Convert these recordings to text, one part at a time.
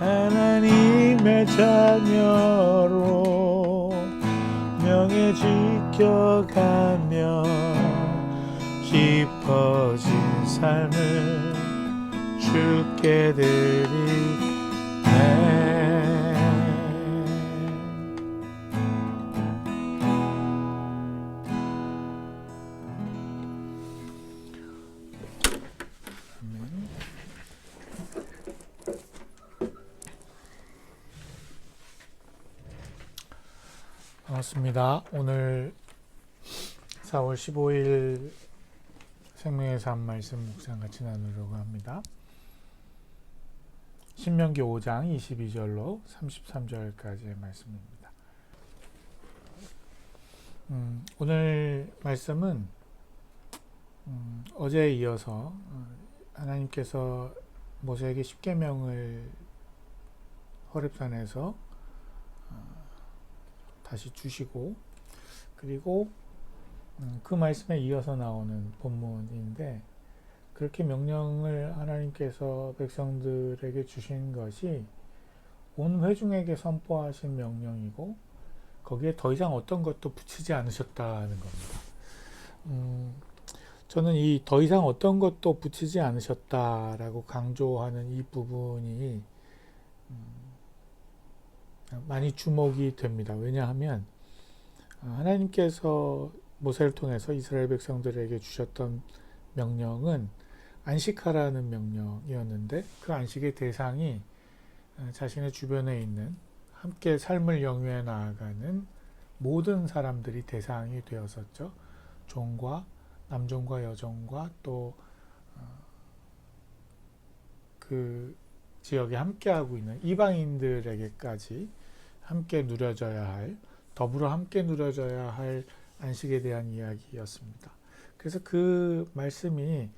하나님의 자녀로 명예 지켜가며 깊어진 삶을 주께 드리네. 반갑습니다. 오늘 4월 15일 생명의 삶 말씀 묵상 같이 나누려고 합니다. 신명기 5장 22절로 33절까지의 말씀입니다. 오늘 말씀은 어제에 이어서 하나님께서 모세에게 십계명을 호렙산에서 다시 주시고, 그리고 그 말씀에 이어서 나오는 본문인데, 그렇게 명령을 하나님께서 백성들에게 주신 것이 온 회중에게 선포하신 명령이고, 거기에 더 이상 어떤 것도 붙이지 않으셨다는 겁니다. 저는 이 더 이상 어떤 것도 붙이지 않으셨다라고 강조하는 이 부분이 많이 주목이 됩니다. 왜냐하면 하나님께서 모세를 통해서 이스라엘 백성들에게 주셨던 명령은 안식하라는 명령이었는데, 그 안식의 대상이 자신의 주변에 있는 함께 삶을 영위해 나아가는 모든 사람들이 대상이 되었었죠. 종과 남종과 여종과 또 그 지역에 함께하고 있는 이방인들에게까지 함께 누려져야 할, 더불어 함께 누려져야 할 안식에 대한 이야기였습니다. 그래서 그 말씀이,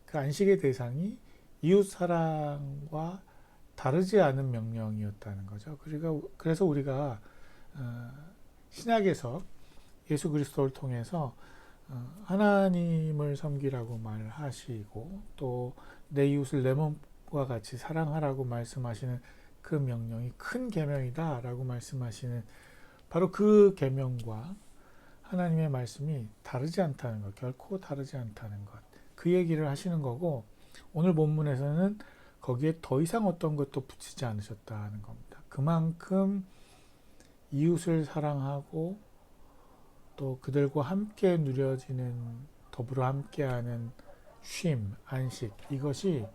그 안식의 대상이 이웃 사랑과 다르지 않은 명령이었다는 거죠. 그래서 우리가 신약에서 예수 그리스도를 통해서 하나님을 섬기라고 말하시고, 또 내 이웃을 내 몸과 같이 사랑하라고 말씀하시는 그 명령이 큰 계명이다 라고 말씀하시는, 바로 그 계명과 하나님의 말씀이 다르지 않다는 것, 결코 다르지 않다는 것, 그 얘기를 하시는 거고, 오늘 본문에서는 거기에 더 이상 어떤 것도 붙이지 않으셨다는 겁니다. 그만큼 이웃을 사랑하고 또 그들과 함께 누려지는, 더불어 함께하는 쉼, 안식, 이것이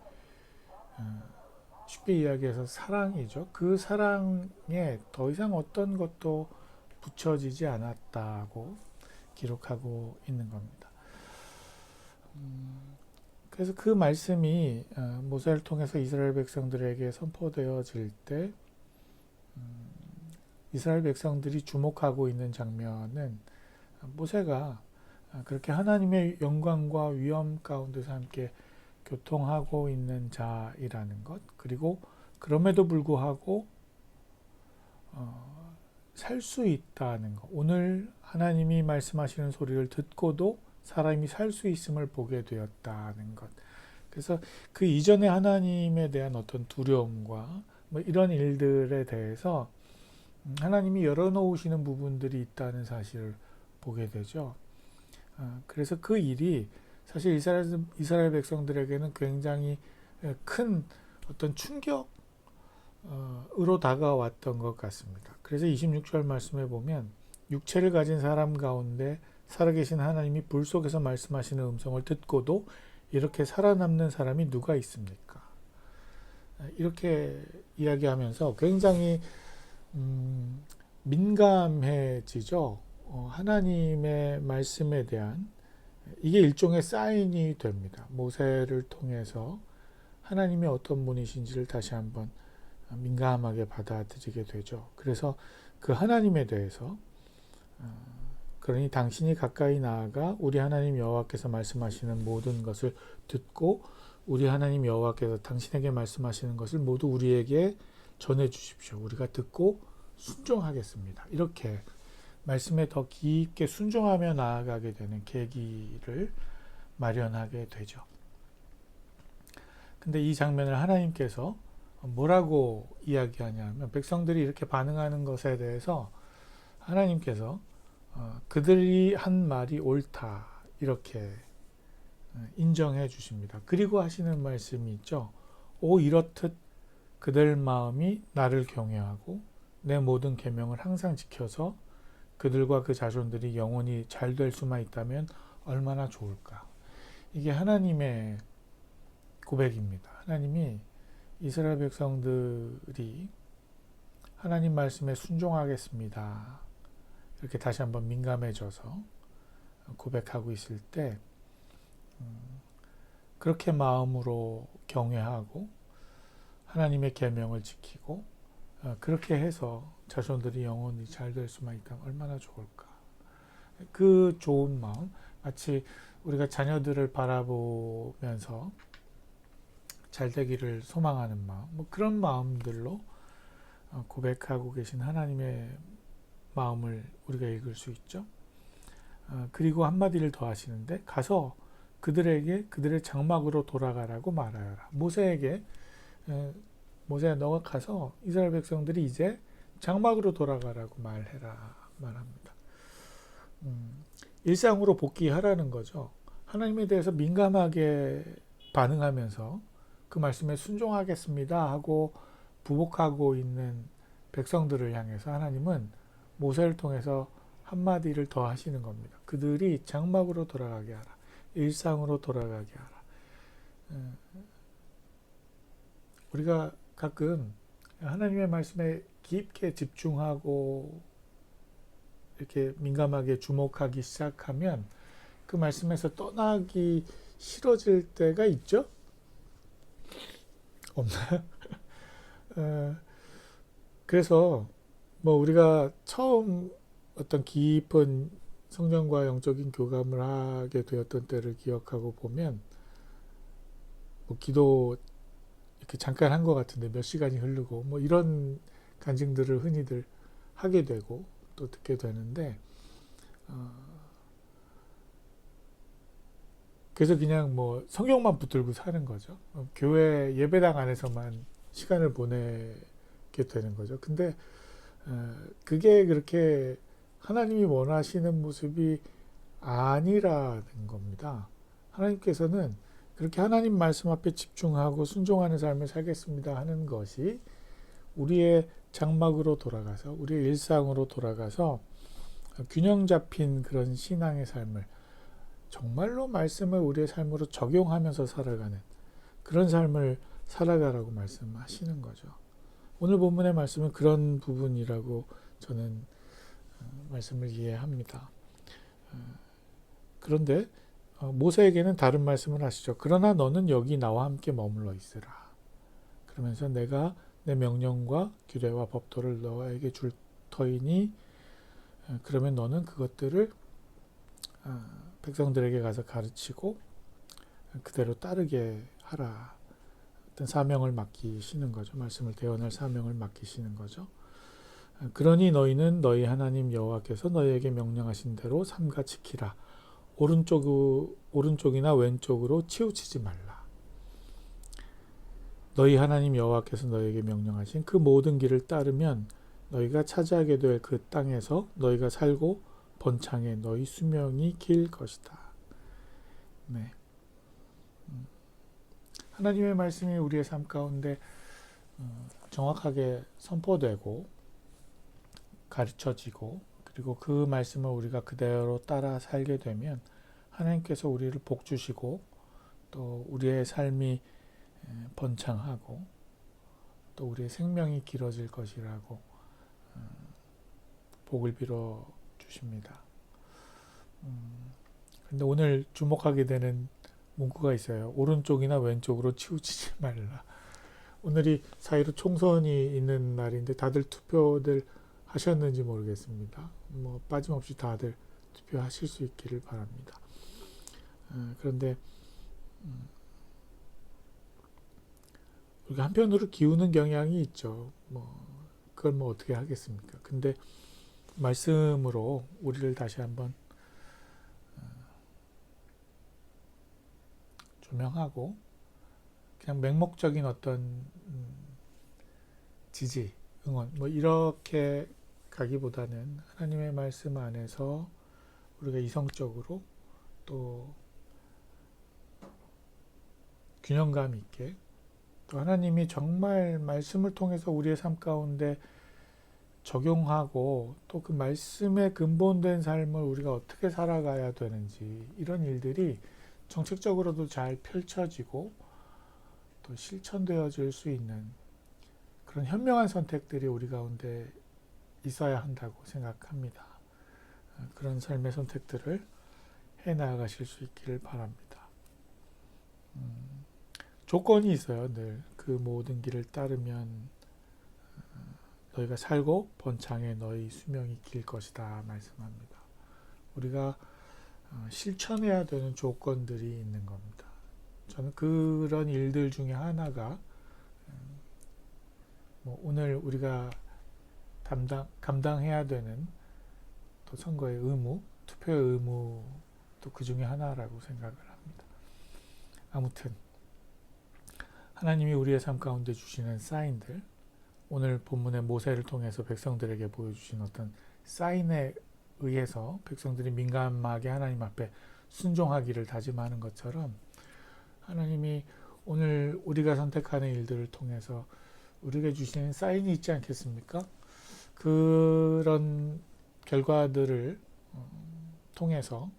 쉽게 이야기해서 사랑이죠. 그 사랑에 더 이상 어떤 것도 붙여지지 않았다고 기록하고 있는 겁니다. 그래서 그 말씀이 모세를 통해서 이스라엘 백성들에게 선포되어질 때 이스라엘 백성들이 주목하고 있는 장면은 모세가 그렇게 하나님의 영광과 위엄 가운데서 함께 교통하고 있는 자이라는 것, 그리고 그럼에도 불구하고 살 수 있다는 것, 오늘 하나님이 말씀하시는 소리를 듣고도 사람이 살 수 있음을 보게 되었다는 것. 그래서 그 이전에 하나님에 대한 어떤 두려움과 뭐 이런 일들에 대해서 하나님이 열어놓으시는 부분들이 있다는 사실을 보게 되죠. 그래서 그 일이 사실 이스라엘 백성들에게는 굉장히 큰 어떤 충격으로 다가왔던 것 같습니다. 그래서 26절 말씀에 보면, 육체를 가진 사람 가운데 살아계신 하나님이 불 속에서 말씀하시는 음성을 듣고도 이렇게 살아남는 사람이 누가 있습니까? 이렇게 이야기하면서 굉장히 민감해지죠. 하나님의 말씀에 대한, 이게 일종의 사인이 됩니다. 모세를 통해서 하나님이 어떤 분이신지를 다시 한번 민감하게 받아들이게 되죠. 그래서 그 하나님에 대해서, 그러니 당신이 가까이 나아가 우리 하나님 여호와께서 말씀하시는 모든 것을 듣고 우리 하나님 여호와께서 당신에게 말씀하시는 것을 모두 우리에게 전해 주십시오. 우리가 듣고 순종하겠습니다. 이렇게 말씀에 더 깊게 순종하며 나아가게 되는 계기를 마련하게 되죠. 근데 이 장면을 하나님께서 뭐라고 이야기하냐면 백성들이 이렇게 반응하는 것에 대해서 하나님께서 그들이 한 말이 옳다 이렇게 인정해 주십니다. 그리고 하시는 말씀이 있죠. 오 이렇듯 그들 마음이 나를 경외하고 내 모든 계명을 항상 지켜서 그들과 그 자손들이 영원히 잘 될 수만 있다면 얼마나 좋을까. 이게 하나님의 고백입니다. 하나님이 이스라엘 백성들이 하나님 말씀에 순종하겠습니다. 이렇게 다시 한번 민감해져서 고백하고 있을 때 그렇게 마음으로 경외하고 하나님의 계명을 지키고 그렇게 해서 자손들이 영원히 잘 될 수만 있다면 얼마나 좋을까. 그 좋은 마음, 마치 우리가 자녀들을 바라보면서 잘 되기를 소망하는 마음, 뭐 그런 마음들로 고백하고 계신 하나님의 마음을 우리가 읽을 수 있죠. 그리고 한마디를 더 하시는데 가서 그들에게 그들의 장막으로 돌아가라고 말하여라. 모세에게 모세야 너가 가서 이스라엘 백성들이 이제 장막으로 돌아가라고 말합니다. 일상으로 복귀하라는 거죠. 하나님에 대해서 민감하게 반응하면서 그 말씀에 순종하겠습니다 하고 부복하고 있는 백성들을 향해서 하나님은 모세를 통해서 한마디를 더 하시는 겁니다. 그들이 장막으로 돌아가게 하라. 일상으로 돌아가게 하라. 우리가 가끔 하나님의 말씀에 깊게 집중하고 이렇게 민감하게 주목하기 시작하면 그 말씀에서 떠나기 싫어질 때가 있죠? 없나요? 그래서 뭐 우리가 처음 어떤 깊은 성령과 영적인 교감을 하게 되었던 때를 기억하고 보면 뭐 기도 이렇게 잠깐 한 것 같은데 몇 시간이 흐르고 뭐 이런 간증들을 흔히들 하게 되고 또 듣게 되는데 그래서 그냥 뭐 성경만 붙들고 사는 거죠. 교회 예배당 안에서만 시간을 보내게 되는 거죠. 근데 그게 그렇게 하나님이 원하시는 모습이 아니라는 겁니다. 하나님께서는 그렇게 하나님 말씀 앞에 집중하고 순종하는 삶을 살겠습니다 하는 것이 우리의 장막으로 돌아가서 우리의 일상으로 돌아가서 균형 잡힌 그런 신앙의 삶을 정말로 말씀을 우리의 삶으로 적용하면서 살아가는 그런 삶을 살아가라고 말씀하시는 거죠. 오늘 본문의 말씀은 그런 부분이라고 저는 말씀을 이해합니다. 그런데 모세에게는 다른 말씀을 하시죠. 그러나 너는 여기 나와 함께 머물러 있으라. 그러면서 내가 내 명령과 규례와 법도를 너에게 줄 터이니 그러면 너는 그것들을 백성들에게 가서 가르치고 그대로 따르게 하라. 어떤 사명을 맡기시는 거죠. 말씀을 대언할 사명을 맡기시는 거죠. 그러니 너희는 너희 하나님 여호와께서 너희에게 명령하신 대로 삼가 지키라. 오른쪽이나 왼쪽으로 치우치지 말라. 너희 하나님 여호와께서 너희에게 명령하신 그 모든 길을 따르면 너희가 차지하게 될 그 땅에서 너희가 살고 번창해 너희 수명이 길 것이다. 네. 하나님의 말씀이 우리의 삶 가운데 정확하게 선포되고 가르쳐지고 그리고 그 말씀을 우리가 그대로 따라 살게 되면 하나님께서 우리를 복 주시고 또 우리의 삶이 번창하고 또 우리의 생명이 길어질 것이라고 복을 빌어 주십니다. 그런데 오늘 주목하게 되는 문구가 있어요. 오른쪽이나 왼쪽으로 치우치지 말라. 오늘이 4.15 총선이 있는 날인데 다들 투표들 하셨는지 모르겠습니다. 뭐 빠짐없이 다들 투표하실 수 있기를 바랍니다. 그런데 우리가 한편으로 기우는 경향이 있죠. 그걸 어떻게 하겠습니까? 근데 말씀으로 우리를 다시 한번 조명하고 그냥 맹목적인 어떤 지지, 응원 뭐 이렇게 가기보다는 하나님의 말씀 안에서 우리가 이성적으로 또 균형감 있게 또 하나님이 정말 말씀을 통해서 우리의 삶 가운데 적용하고 또 그 말씀에 근본된 삶을 우리가 어떻게 살아가야 되는지 이런 일들이 정책적으로도 잘 펼쳐지고 또 실천되어질 수 있는 그런 현명한 선택들이 우리 가운데 있어야 한다고 생각합니다. 그런 삶의 선택들을 해 나가실 수 있기를 바랍니다. 조건이 있어요. 늘 그 모든 길을 따르면 너희가 살고 번창에 너희 수명이 길 것이다 말씀합니다. 우리가 실천해야 되는 조건들이 있는 겁니다. 저는 그런 일들 중에 하나가 오늘 우리가 감당해야 되는 또 선거의 의무, 투표의 의무도 그 중에 하나라고 생각을 합니다. 아무튼 하나님이 우리의 삶 가운데 주시는 사인들, 오늘 본문의 모세를 통해서 백성들에게 보여주신 어떤 사인에 의해서 백성들이 민감하게 하나님 앞에 순종하기를 다짐하는 것처럼 하나님이 오늘 우리가 선택하는 일들을 통해서 우리에게 주시는 사인이 있지 않겠습니까? 그런 결과들을 통해서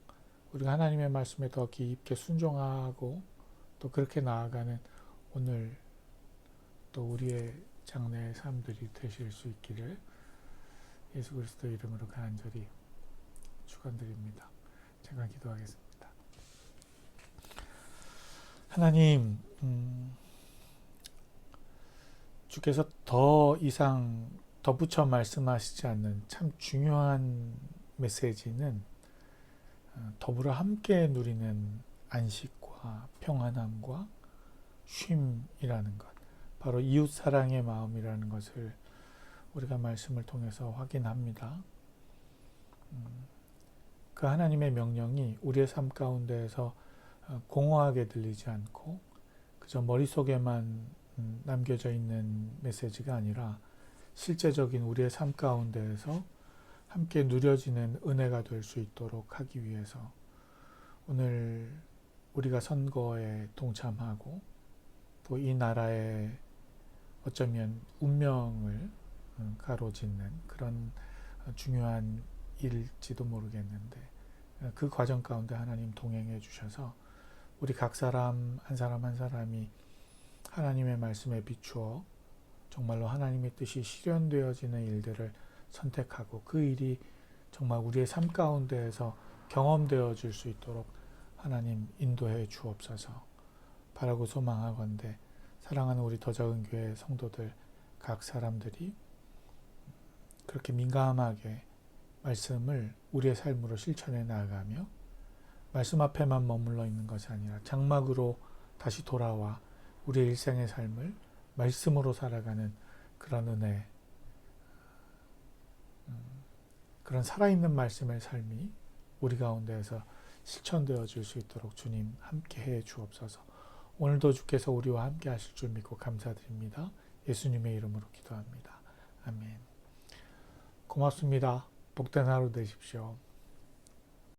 우리가 하나님의 말씀에 더 깊게 순종하고 또 그렇게 나아가는 오늘 또 우리의 장래의 삶들이 되실 수 있기를 예수 그리스도 이름으로 간절히 축원드립니다. 제가 기도하겠습니다. 하나님, 주께서 더 이상 덧붙여 말씀하시지 않는 참 중요한 메시지는 더불어 함께 누리는 안식과 평안함과 쉼이라는 것, 바로 이웃사랑의 마음이라는 것을 우리가 말씀을 통해서 확인합니다. 그 하나님의 명령이 우리의 삶 가운데에서 공허하게 들리지 않고 그저 머릿속에만 남겨져 있는 메시지가 아니라 실제적인 우리의 삶 가운데에서 함께 누려지는 은혜가 될 수 있도록 하기 위해서 오늘 우리가 선거에 동참하고 또 이 나라의 어쩌면 운명을 가로짓는 그런 중요한 일지도 모르겠는데 그 과정 가운데 하나님 동행해 주셔서 우리 각 사람 한 사람이 하나님의 말씀에 비추어 정말로 하나님의 뜻이 실현되어지는 일들을 선택하고 그 일이 정말 우리의 삶 가운데에서 경험되어질 수 있도록 하나님 인도해 주옵소서. 바라고 소망하건대 사랑하는 우리 더 작은 교회 성도들 각 사람들이 그렇게 민감하게 말씀을 우리의 삶으로 실천해 나아가며 말씀 앞에만 머물러 있는 것이 아니라 장막으로 다시 돌아와 우리의 일생의 삶을 말씀으로 살아가는 그런 은혜, 그런 살아있는 말씀의 삶이 우리 가운데에서 실천되어질 수 있도록 주님 함께 해 주옵소서. 오늘도 주께서 우리와 함께 하실 줄 믿고 감사드립니다. 예수님의 이름으로 기도합니다. 아멘. 고맙습니다. 복된 하루 되십시오.